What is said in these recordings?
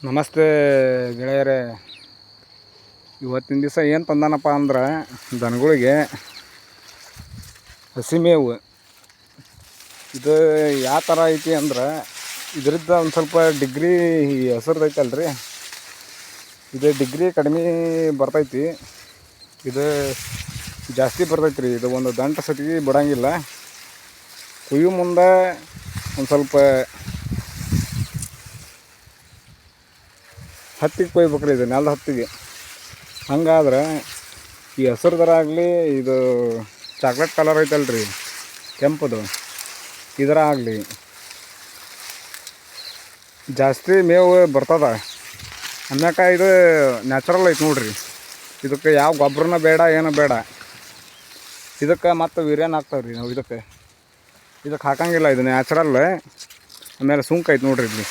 ನಮಸ್ತೆ ಗೆಳೆಯರೇ. ಇವತ್ತಿನ ದಿವಸ ಏನು ತಂದಾನಪ್ಪ ಅಂದ್ರೆ ದನಗಳಿಗೆ ಹಸಿ ಮೇವು. ಇದು ಯಾವ ಥರ ಐತಿ ಅಂದ್ರೆ ಇದರಿಂದ ಒಂದು ಸ್ವಲ್ಪ ಡಿಗ್ರಿ ಹೆಸರ್ದೈತಲ್ರಿ, ಇದು ಡಿಗ್ರಿ ಕಡಿಮೆ ಬರ್ತೈತಿ. ಇದು ಜಾಸ್ತಿ ಬರ್ತೈತಿ ರೀ. ಇದು ಒಂದು ದಂಟ ಸತಿಗೆ ಬಿಡೋಂಗಿಲ್ಲ. ಕುಯ್ಯು ಮುಂದೆ ಒಂದು ಸ್ವಲ್ಪ ಹತ್ತಿಗೆ ಕೊಯ್ಬೇಕ್ರಿ, ಇದು ನೆಲದ ಹತ್ತಿಗೆ. ಹಂಗಾದ್ರೆ ಈ ಹಸಿರು ಥರ ಆಗಲಿ, ಇದು ಚಾಕ್ಲೇಟ್ ಕಲರ್ ಐತಲ್ರಿ ಕೆಂಪದು, ಇದರ ಆಗಲಿ ಜಾಸ್ತಿ ಮೇವು ಬರ್ತದ. ಅಮ್ಯಾಕ ಇದು ನ್ಯಾಚುರಲ್ ಐತೆ ನೋಡ್ರಿ. ಇದಕ್ಕೆ ಯಾವ ಗೊಬ್ಬರನ ಬೇಡ, ಏನು ಬೇಡ. ಇದಕ್ಕೆ ಮತ್ತು ವೀರ್ಯನ ಹಾಕ್ತಾವ್ರಿ ನಾವು. ಇದಕ್ಕೆ ಹಾಕಂಗಿಲ್ಲ, ಇದು ನ್ಯಾಚುರಲ್. ಆಮೇಲೆ ಸುಂಕ ಐತೆ ನೋಡ್ರಿ ಇಲ್ಲಿ.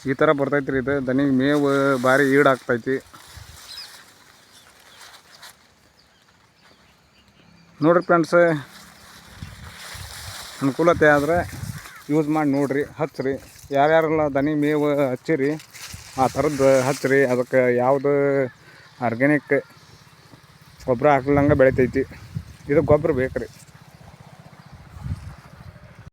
ಈ ಥರ ಬರ್ತೈತಿ ರೀ. ಇದು ದನಿಗೆ ಮೇವು ಭಾರಿ ಈಡಾಗ್ತೈತಿ ನೋಡ್ರಿ ಫ್ರೆಂಡ್ಸ್. ಅನುಕೂಲತೆ ಆದರೆ ಯೂಸ್ ಮಾಡಿ ನೋಡ್ರಿ, ಹಚ್ಚಿರಿ. ಯಾರ್ಯಾರೆಲ್ಲ ದನಿ ಮೇವು ಹಚ್ಚಿರಿ ಆ ಥರದ್ದು ಹಚ್ಚಿರಿ. ಅದಕ್ಕೆ ಯಾವುದು ಆರ್ಗ್ಯಾನಿಕ್ ಗೊಬ್ಬರ ಹಾಕ್ಲಂಗೆ ಬೆಳಿತೈತಿ. ಇದು ಗೊಬ್ಬರ ಬೇಕು ರೀ.